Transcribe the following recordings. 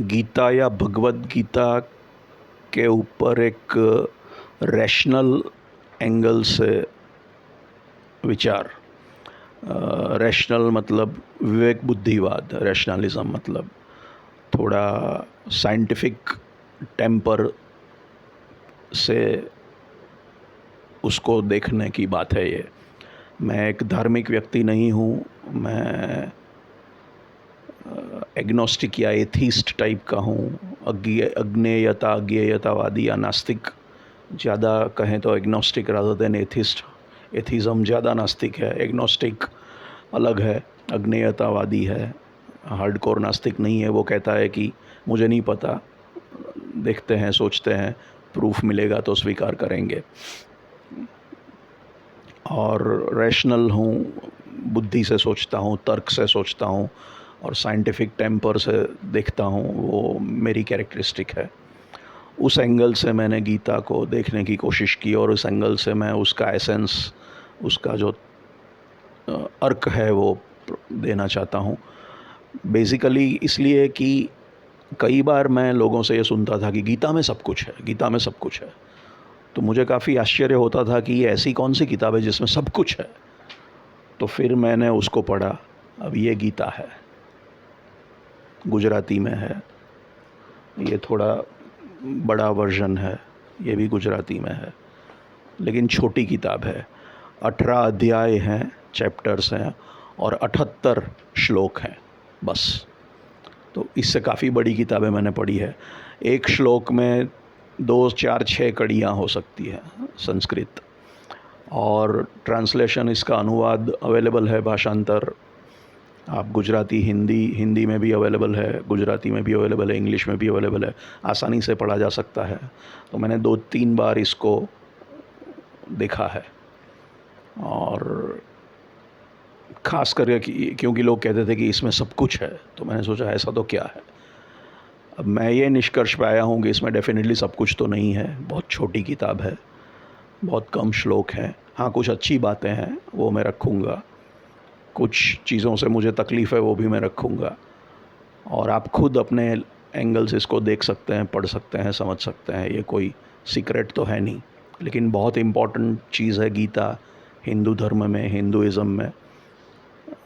गीता या भगवद गीता के ऊपर एक रैशनल एंगल से विचार। रैशनल मतलब विवेक बुद्धिवाद, रैशनलिज्म मतलब थोड़ा साइंटिफिक टेम्पर से उसको देखने की बात है। ये मैं एक धार्मिक व्यक्ति नहीं हूँ, मैं एग्नोस्टिक या एथीस्ट टाइप का हूँ। अज्ञेयता अज्ञेयतावादी या नास्तिक ज़्यादा कहें तो agnostic rather than atheist. Atheism ज़्यादा नास्तिक है, एग्नोस्टिक अलग है, अज्ञेयतावादी है, हार्डकोर नास्तिक नहीं है। वो कहता है कि मुझे नहीं पता, देखते हैं, सोचते हैं, प्रूफ मिलेगा तो स्वीकार करेंगे। और रैशनल हूँ, बुद्धि से सोचता हूँ, तर्क से सोचता हूँ और साइंटिफिक टेम्पर से देखता हूँ, वो मेरी कैरेक्टरिस्टिक है। उस एंगल से मैंने गीता को देखने की कोशिश की और उस एंगल से मैं उसका एसेंस, उसका जो अर्क है वो देना चाहता हूँ। बेसिकली इसलिए कि कई बार मैं लोगों से ये सुनता था कि गीता में सब कुछ है, गीता में सब कुछ है। तो मुझे काफ़ी आश्चर्य होता था कि ये ऐसी कौन सी किताब है जिसमें सब कुछ है। तो फिर मैंने उसको पढ़ा। अब ये गीता है, गुजराती में है, ये थोड़ा बड़ा वर्जन है, ये भी गुजराती में है, लेकिन छोटी किताब है। 18 अध्याय हैं, चैप्टर्स हैं और 78 श्लोक हैं बस। तो इससे काफ़ी बड़ी किताबें मैंने पढ़ी है। एक श्लोक में 2, 4, 6 कड़ियाँ हो सकती हैं संस्कृत। और ट्रांसलेशन, इसका अनुवाद अवेलेबल है, भाषांतर आप गुजराती, हिंदी में भी अवेलेबल है, गुजराती में भी अवेलेबल है, इंग्लिश में भी अवेलेबल है, आसानी से पढ़ा जा सकता है। तो मैंने 2-3 बार इसको देखा है। और ख़ास करके क्योंकि लोग कहते थे कि इसमें सब कुछ है, तो मैंने सोचा ऐसा तो क्या है। अब मैं ये निष्कर्ष पे आया हूँ कि इसमें डेफिनेटली सब कुछ तो नहीं है। बहुत छोटी किताब है, बहुत कम श्लोक हैं। हाँ, कुछ अच्छी बातें हैं, वो मैं रखूँगा। कुछ चीज़ों से मुझे तकलीफ़ है, वो भी मैं रखूँगा। और आप खुद अपने एंगल से इसको देख सकते हैं, पढ़ सकते हैं, समझ सकते हैं। ये कोई सीक्रेट तो है नहीं, लेकिन बहुत इम्पॉर्टेंट चीज़ है गीता हिंदू धर्म में, हिंदुइज़म में।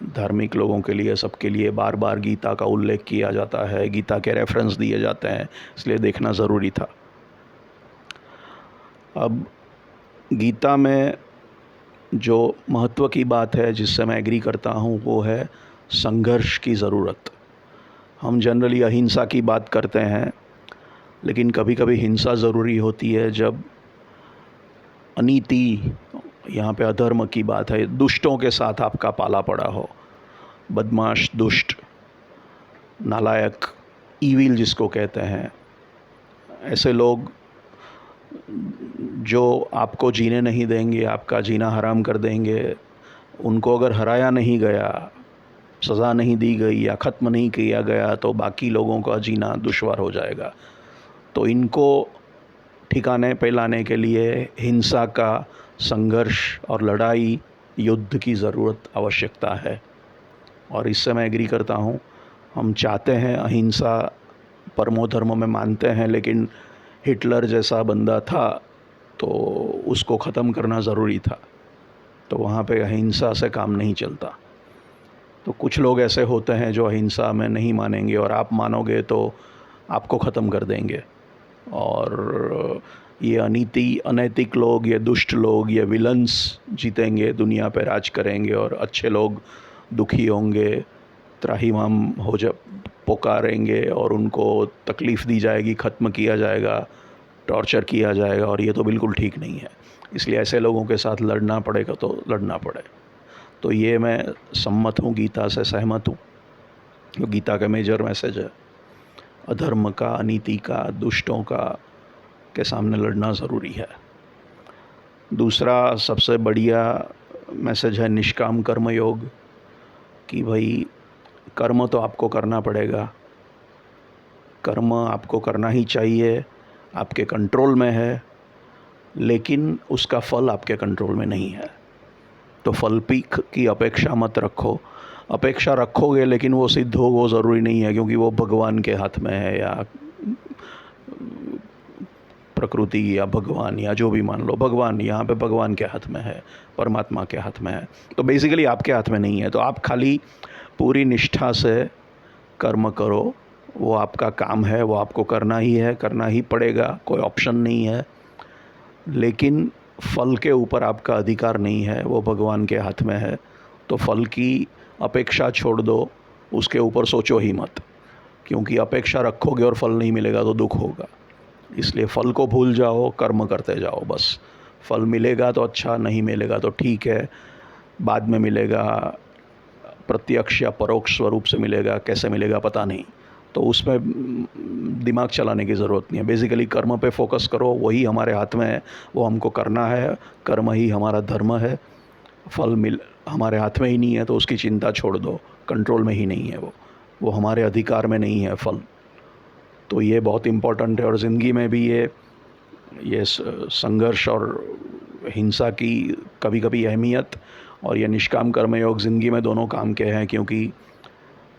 धार्मिक लोगों के लिए, सबके लिए बार बार गीता का उल्लेख किया जाता है, गीता के रेफरेंस दिए जाते हैं, इसलिए देखना ज़रूरी था। अब गीता में जो महत्व की बात है, जिससे मैं एग्री करता हूँ, वो है संघर्ष की ज़रूरत। हम जनरली अहिंसा की बात करते हैं, लेकिन कभी कभी हिंसा ज़रूरी होती है जब अनीति, यहाँ पे अधर्म की बात है, दुष्टों के साथ आपका पाला पड़ा हो। बदमाश, दुष्ट, नालायक, ईविल जिसको कहते हैं, ऐसे लोग जो आपको जीने नहीं देंगे, आपका जीना हराम कर देंगे, उनको अगर हराया नहीं गया, सज़ा नहीं दी गई या ख़त्म नहीं किया गया, तो बाकी लोगों का जीना दुश्वार हो जाएगा। तो इनको ठिकाने पे लाने के लिए हिंसा का, संघर्ष और लड़ाई, युद्ध की ज़रूरत, आवश्यकता है। और इससे मैं एग्री करता हूँ। हम चाहते हैं अहिंसा, परमो धर्म में मानते हैं, लेकिन हिटलर जैसा बंदा था तो उसको ख़त्म करना ज़रूरी था। तो वहाँ पे अहिंसा से काम नहीं चलता। तो कुछ लोग ऐसे होते हैं जो अहिंसा में नहीं मानेंगे, और आप मानोगे तो आपको ख़त्म कर देंगे। और ये अनैतिक लोग, ये दुष्ट लोग, ये विलन्स जीतेंगे, दुनिया पर राज करेंगे, और अच्छे लोग दुखी होंगे, त्राहिमाम हो जा पुकारेंगे, और उनको तकलीफ़ दी जाएगी, ख़त्म किया जाएगा, टॉर्चर किया जाएगा। और ये तो बिल्कुल ठीक नहीं है। इसलिए ऐसे लोगों के साथ लड़ना पड़ेगा तो लड़ना पड़े। तो ये मैं सम्मत हूँ, गीता से सहमत हूँ। तो गीता का मेजर मैसेज है अधर्म का, अनीति का, दुष्टों का के सामने लड़ना ज़रूरी है। दूसरा सबसे बढ़िया मैसेज है निष्काम कर्म योग, कि भाई कर्म तो आपको करना पड़ेगा, कर्म आपको करना ही चाहिए, आपके कंट्रोल में है, लेकिन उसका फल आपके कंट्रोल में नहीं है। तो फल की अपेक्षा मत रखो। अपेक्षा रखोगे लेकिन वो सिद्ध हो वो ज़रूरी नहीं है, क्योंकि वो भगवान के हाथ में है, या प्रकृति या भगवान या जो भी मान लो, भगवान यहाँ पे भगवान के हाथ में है, परमात्मा के हाथ में है। तो बेसिकली आपके हाथ में नहीं है। तो आप खाली पूरी निष्ठा से कर्म करो, वो आपका काम है, वो आपको करना ही है, करना ही पड़ेगा, कोई ऑप्शन नहीं है। लेकिन फल के ऊपर आपका अधिकार नहीं है, वो भगवान के हाथ में है। तो फल की अपेक्षा छोड़ दो, उसके ऊपर सोचो ही मत, क्योंकि अपेक्षा रखोगे और फल नहीं मिलेगा तो दुख होगा। इसलिए फल को भूल जाओ, कर्म करते जाओ बस। फल मिलेगा तो अच्छा, नहीं मिलेगा तो ठीक है, बाद में मिलेगा, प्रत्यक्ष या परोक्ष स्वरूप से मिलेगा, कैसे मिलेगा पता नहीं। तो उसमें दिमाग चलाने की ज़रूरत नहीं है। बेसिकली कर्म पे फोकस करो, वही हमारे हाथ में है, वो हमको करना है, कर्म ही हमारा धर्म है। फल मिल हमारे हाथ में ही नहीं है तो उसकी चिंता छोड़ दो, कंट्रोल में ही नहीं है वो हमारे अधिकार में नहीं है फल। तो ये बहुत इम्पोर्टेंट है। और ज़िंदगी में भी ये संघर्ष और हिंसा की कभी कभी अहमियत और ये निष्काम कर्मयोग ज़िंदगी में दोनों काम के हैं, क्योंकि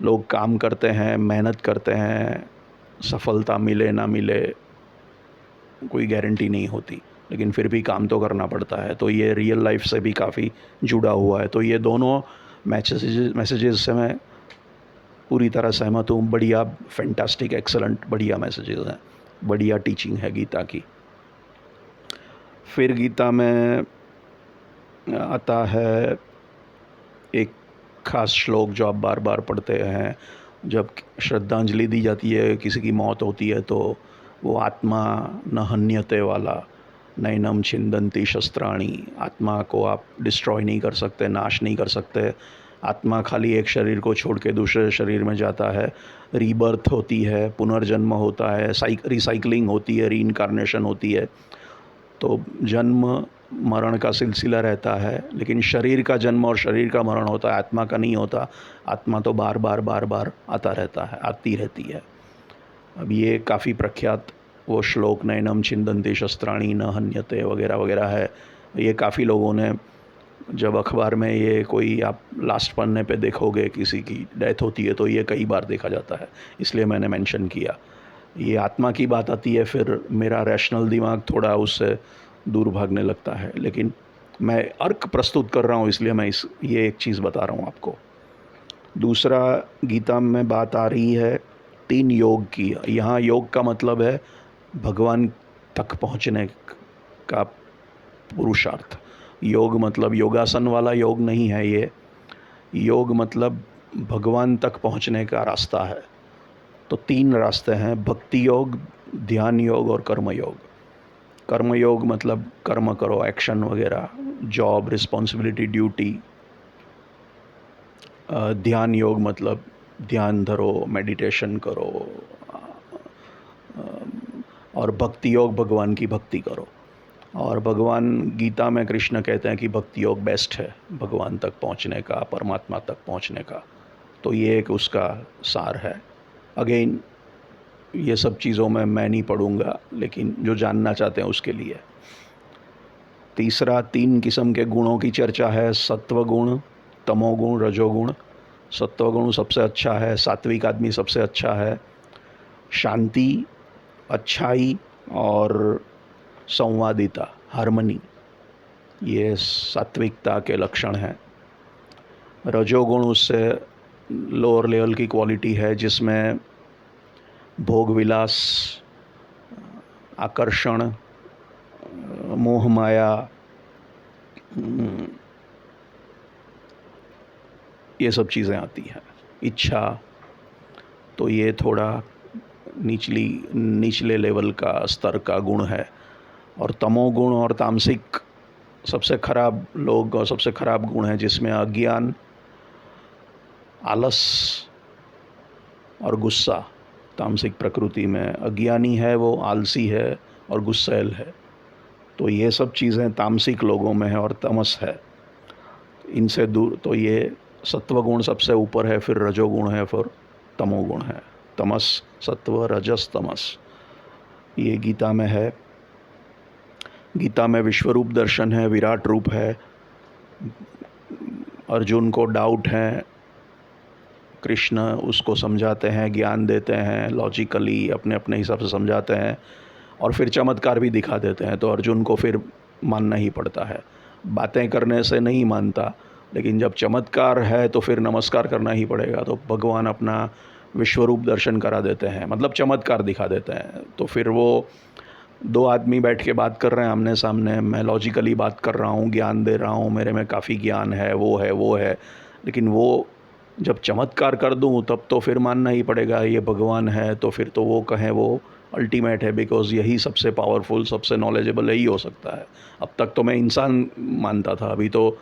लोग काम करते हैं, मेहनत करते हैं, सफलता मिले ना मिले कोई गारंटी नहीं होती, लेकिन फिर भी काम तो करना पड़ता है। तो ये रियल लाइफ से भी काफ़ी जुड़ा हुआ है। तो ये दोनों मैसेजेस से मैं पूरी तरह सहमत हूँ। बढ़िया, फैंटास्टिक, एक्सलेंट, बढ़िया मैसेजेस हैं, बढ़िया टीचिंग है गीता की। फिर गीता में आता है एक खास श्लोक जो आप बार बार पढ़ते हैं। जब श्रद्धांजलि दी जाती है, किसी की मौत होती है, तो वो आत्मा न हन्यते वाला, नैनम छिंदंती शस्त्राणी, आत्मा को आप डिस्ट्रॉय नहीं कर सकते, नाश नहीं कर सकते। आत्मा खाली एक शरीर को छोड़ के दूसरे शरीर में जाता है, रीबर्थ होती है, पुनर्जन्म होता है, रिसाइकलिंग होती है, रीइंकारनेशन होती है। तो जन्म मरण का सिलसिला रहता है, लेकिन शरीर का जन्म और शरीर का मरण होता है, आत्मा का नहीं होता। आत्मा तो बार बार बार बार आता रहता है, आती रहती है। अब ये काफ़ी प्रख्यात वो श्लोक, नैनम छिंदन्ति शस्त्राणी न हन्यते वगैरह वगैरह है। ये काफ़ी लोगों ने, जब अखबार में ये कोई आप लास्ट पन्ने पे देखोगे किसी की डेथ होती है तो ये कई बार देखा जाता है, इसलिए मैंने मेंशन किया। ये आत्मा की बात आती है, फिर मेरा रैशनल दिमाग थोड़ा उससे दूर भागने लगता है, लेकिन मैं अर्क प्रस्तुत कर रहा हूँ, इसलिए मैं ये एक चीज़ बता रहा हूँ आपको। दूसरा, गीता में बात आ रही है 3 योग की। यहाँ योग का मतलब है भगवान तक पहुँचने का पुरुषार्थ। योग मतलब योगासन वाला योग नहीं है ये। योग मतलब भगवान तक पहुँचने का रास्ता है। तो 3 रास्ते हैं, भक्ति योग, ध्यान योग और कर्म योग। कर्म योग मतलब कर्म करो, एक्शन वगैरह, जॉब, रिस्पॉन्सिबिलिटी, ड्यूटी। ध्यान योग मतलब ध्यान धरो, मेडिटेशन करो। और भक्ति योग भगवान की भक्ति करो। और भगवान गीता में कृष्ण कहते हैं कि भक्ति योग बेस्ट है भगवान तक पहुंचने का, परमात्मा तक पहुंचने का। तो ये एक उसका सार है। अगेन ये सब चीज़ों में मैं नहीं पढ़ूंगा, लेकिन जो जानना चाहते हैं उसके लिए। तीसरा, 3 किस्म के गुणों की चर्चा है, सत्वगुण, तमोगुण, रजोगुण। सत्वगुण सबसे अच्छा है, सात्विक आदमी सबसे अच्छा है। शांति, अच्छाई और संवादिता, हार्मनी, ये सात्विकता के लक्षण हैं। रजोगुण उससे लोअर लेवल की क्वालिटी है, जिसमें भोग विलास, आकर्षण, मोह माया, ये सब चीज़ें आती हैं, इच्छा। तो ये थोड़ा निचले लेवल का स्तर का गुण है। और तमोगुण और तामसिक सबसे खराब लोग और सबसे खराब गुण है, जिसमें अज्ञान, आलस और गुस्सा। तामसिक प्रकृति में अज्ञानी है, वो आलसी है और गुस्सैल है। तो ये सब चीज़ें तामसिक लोगों में है और तमस है, इनसे दूर। तो ये सत्वगुण सबसे ऊपर है, फिर रजोगुण है, फिर तमोगुण है। तमस, सत्व, रजस, तमस, ये गीता में है। गीता में विश्वरूप दर्शन है, विराट रूप है। अर्जुन को डाउट है कृष्ण उसको समझाते हैं, ज्ञान देते हैं, लॉजिकली अपने अपने हिसाब से समझाते हैं और फिर चमत्कार भी दिखा देते हैं, तो अर्जुन को फिर मानना ही पड़ता है। बातें करने से नहीं मानता, लेकिन जब चमत्कार है तो फिर नमस्कार करना ही पड़ेगा। तो भगवान अपना विश्वरूप दर्शन करा देते हैं, मतलब चमत्कार दिखा देते हैं। तो फिर वो दो आदमी बैठ के बात कर रहे हैं आमने सामने, मैं लॉजिकली बात कर रहा हूँ, ज्ञान दे रहा हूँ, मेरे में काफ़ी ज्ञान है, वो है, लेकिन वो जब चमत्कार कर दूँ तब तो फिर मानना ही पड़ेगा ये भगवान है। तो फिर तो वो कहें वो अल्टीमेट है, बिकॉज़ यही सबसे पावरफुल, सबसे नॉलेजेबल यही हो सकता है। अब तक तो मैं इंसान मानता था, अभी तो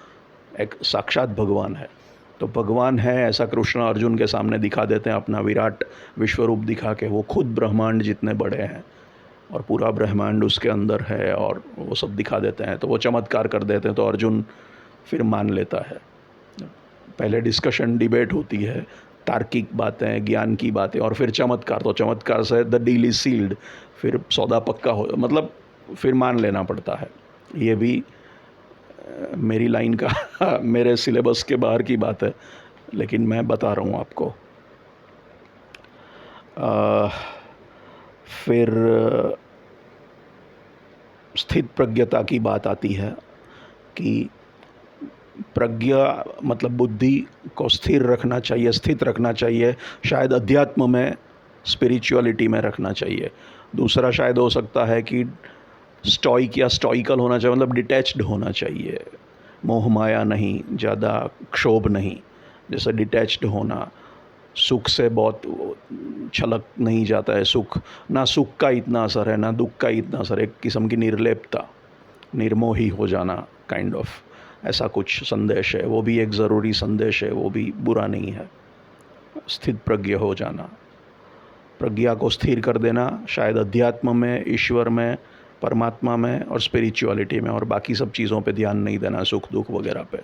एक साक्षात भगवान है। तो भगवान है ऐसा कृष्ण अर्जुन के सामने दिखा देते हैं, अपना विराट विश्वरूप दिखा के। वो खुद ब्रह्मांड जितने बड़े हैं और पूरा ब्रह्मांड उसके अंदर है, और वो सब दिखा देते हैं। तो वो चमत्कार कर देते हैं, तो अर्जुन फिर मान लेता है। पहले डिस्कशन, डिबेट होती है, तार्किक बातें, ज्ञान की बातें, और फिर चमत्कार। तो चमत्कार से द डील इज सील्ड, फिर सौदा पक्का हो, मतलब फिर मान लेना पड़ता है। ये भी मेरी लाइन का मेरे सिलेबस के बाहर की बात है, लेकिन मैं बता रहा हूँ आपको। फिर स्थित प्रज्ञता की बात आती है कि प्रज्ञा मतलब बुद्धि को स्थिर रखना चाहिए, स्थित रखना चाहिए। शायद अध्यात्म में, स्पिरिचुअलिटी में रखना चाहिए। दूसरा शायद हो सकता है कि स्टॉइक या स्टॉइकल होना चाहिए, मतलब डिटैच्ड होना चाहिए, मोह माया नहीं, ज़्यादा क्षोभ नहीं, जैसे डिटैच्ड होना। सुख से बहुत छलक नहीं जाता है सुख, ना सुख का इतना असर है ना दुख का इतना असर, एक किस्म की निर्लेपता, निर्मोही हो जाना, काइंड ऑफ ऐसा कुछ संदेश है। वो भी एक ज़रूरी संदेश है, वो भी बुरा नहीं है। स्थित प्रज्ञ हो जाना, प्रज्ञा को स्थिर कर देना, शायद अध्यात्म में, ईश्वर में, परमात्मा में और स्पिरिचुअलिटी में, और बाकी सब चीज़ों पे ध्यान नहीं देना, सुख दुख वगैरह पे।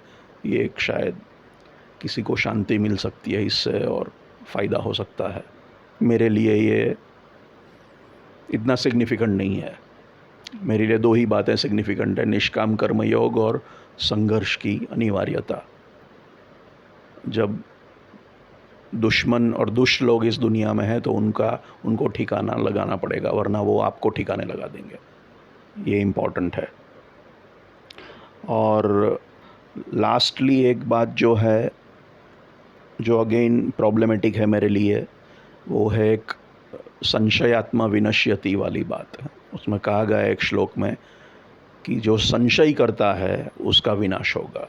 ये एक शायद किसी को शांति मिल सकती है इससे और फ़ायदा हो सकता है। मेरे लिए ये इतना सिग्निफिकेंट नहीं है। मेरे लिए दो ही बातें सिग्निफिकेंट है, निष्काम कर्म योग और संघर्ष की अनिवार्यता। जब दुश्मन और दुष्ट लोग इस दुनिया में हैं तो उनको ठिकाना लगाना पड़ेगा, वरना वो आपको ठिकाने लगा देंगे। ये इम्पॉर्टेंट है। और लास्टली एक बात जो है, जो अगेन प्रॉब्लमेटिक है मेरे लिए, वो है एक संशयात्मा विनश्यति वाली बात है। उसमें कहा गया है एक श्लोक में कि जो संशय करता है उसका विनाश होगा।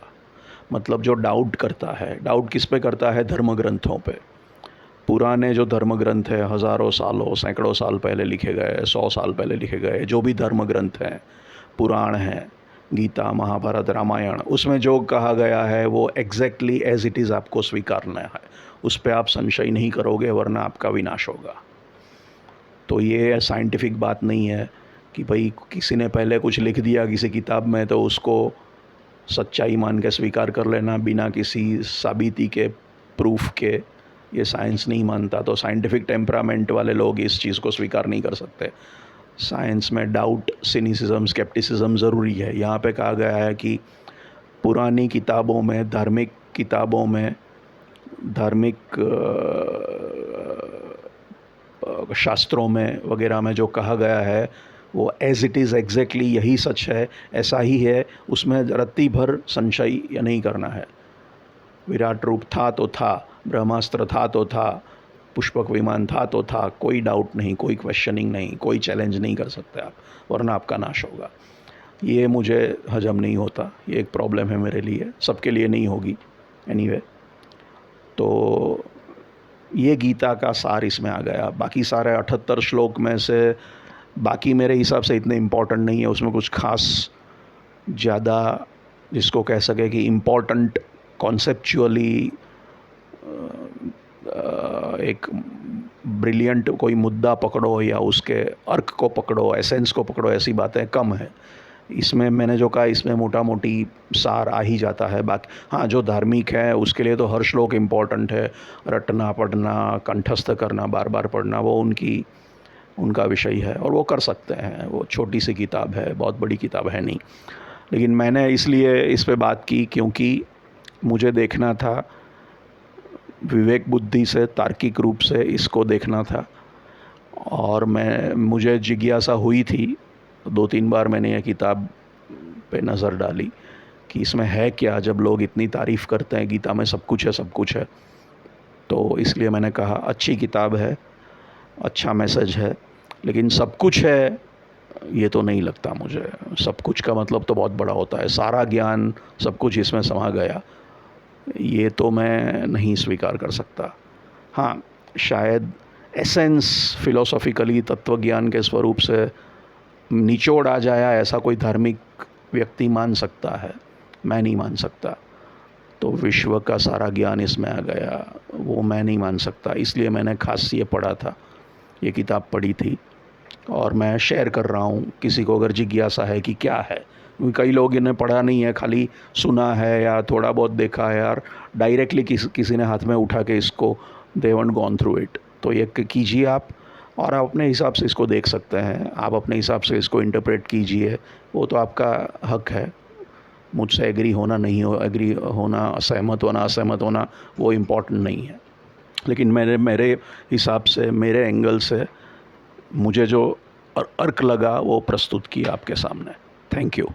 मतलब जो डाउट करता है, डाउट किस पे करता है? धर्म ग्रंथों पे। पुराने जो धर्म ग्रंथ हैं, हज़ारों सालों, सैकड़ों साल पहले लिखे गए, 100 साल पहले लिखे गए जो भी धर्म ग्रंथ हैं, पुराण हैं, गीता, महाभारत, रामायण, उसमें जो कहा गया है वो एग्जैक्टली एज इट इज़ आपको स्वीकारना है। उस पर आप संशय नहीं करोगे, वरना आपका विनाश होगा। तो ये साइंटिफिक बात नहीं है कि भाई किसी ने पहले कुछ लिख दिया किसी किताब में तो उसको सच्चाई मान के स्वीकार कर लेना बिना किसी साबिती के, प्रूफ के। ये साइंस नहीं मानता। तो साइंटिफिक टेम्परामेंट वाले लोग इस चीज़ को स्वीकार नहीं कर सकते। साइंस में डाउट, सिनिसिज्म, स्केप्टिसिज्म ज़रूरी है। यहाँ पे कहा गया है कि पुरानी किताबों में, धार्मिक किताबों में, धार्मिक शास्त्रों में वगैरह में जो कहा गया है वो एज इट इज़ एग्जैक्टली यही सच है, ऐसा ही है। उसमें रत्ती भर संशय या नहीं करना है। विराट रूप था तो था, ब्रह्मास्त्र था तो था, पुष्पक विमान था तो था, कोई डाउट नहीं, कोई क्वेश्चनिंग नहीं, कोई चैलेंज नहीं कर सकते आप, वरना आपका नाश होगा। ये मुझे हजम नहीं होता, ये एक प्रॉब्लम है मेरे लिए, सबके लिए नहीं होगी एनीवे। तो ये गीता का सार इसमें आ गया। बाकी सारे 78 श्लोक में से बाकी मेरे हिसाब से इतने इम्पोर्टेंट नहीं है। उसमें कुछ खास ज़्यादा जिसको कह सके कि इम्पोर्टेंट कॉन्सेप्चुअली एक ब्रिलियंट कोई मुद्दा पकड़ो या उसके अर्क को पकड़ो, एसेंस को पकड़ो, ऐसी बातें कम है इसमें। मैंने जो कहा इसमें मोटा मोटी सार आ ही जाता है। बाकी हाँ, जो धार्मिक है उसके लिए तो हर श्लोक इम्पॉर्टेंट है। रटना, पढ़ना, कंठस्थ करना, बार बार पढ़ना, वो उनका विषय है और वो कर सकते हैं। वो छोटी सी किताब है, बहुत बड़ी किताब है नहीं। लेकिन मैंने इसलिए इस पे बात की क्योंकि मुझे देखना था विवेक बुद्धि से, तार्किक रूप से इसको देखना था। और मुझे जिज्ञासा हुई थी, 2-3 बार मैंने यह किताब पे नज़र डाली कि इसमें है क्या, जब लोग इतनी तारीफ़ करते हैं गीता में सब कुछ है सब कुछ है। तो इसलिए मैंने कहा अच्छी किताब है, अच्छा मैसेज है, लेकिन सब कुछ है ये तो नहीं लगता मुझे। सब कुछ का मतलब तो बहुत बड़ा होता है, सारा ज्ञान सब कुछ इसमें समा गया, ये तो मैं नहीं स्वीकार कर सकता। हाँ, शायद एसेंस फिलोसॉफिकली तत्वज्ञान के स्वरूप से निचोड़ आ जाया, ऐसा कोई धार्मिक व्यक्ति मान सकता है, मैं नहीं मान सकता। तो विश्व का सारा ज्ञान इसमें आ गया, वो मैं नहीं मान सकता। इसलिए मैंने खास ये पढ़ा था, ये किताब पढ़ी थी, और मैं शेयर कर रहा हूँ किसी को अगर जिज्ञासा है कि क्या है। क्योंकि कई लोग इन्हें पढ़ा नहीं है, खाली सुना है या थोड़ा बहुत देखा है, और डायरेक्टली किसी ने हाथ में उठा के इसको they haven't gone through it. तो ये कीजिए आप, और आप अपने हिसाब से इसको देख सकते हैं, आप अपने हिसाब से इसको इंटरप्रेट कीजिए, वो तो आपका हक है। मुझसे एग्री होना नहीं हो, एग्री होना, असहमत होना, असहमत होना, वो इम्पोर्टेंट नहीं है। लेकिन मेरे हिसाब से, मेरे एंगल से मुझे जो अर्क लगा वो प्रस्तुत किया आपके सामने। Thank you.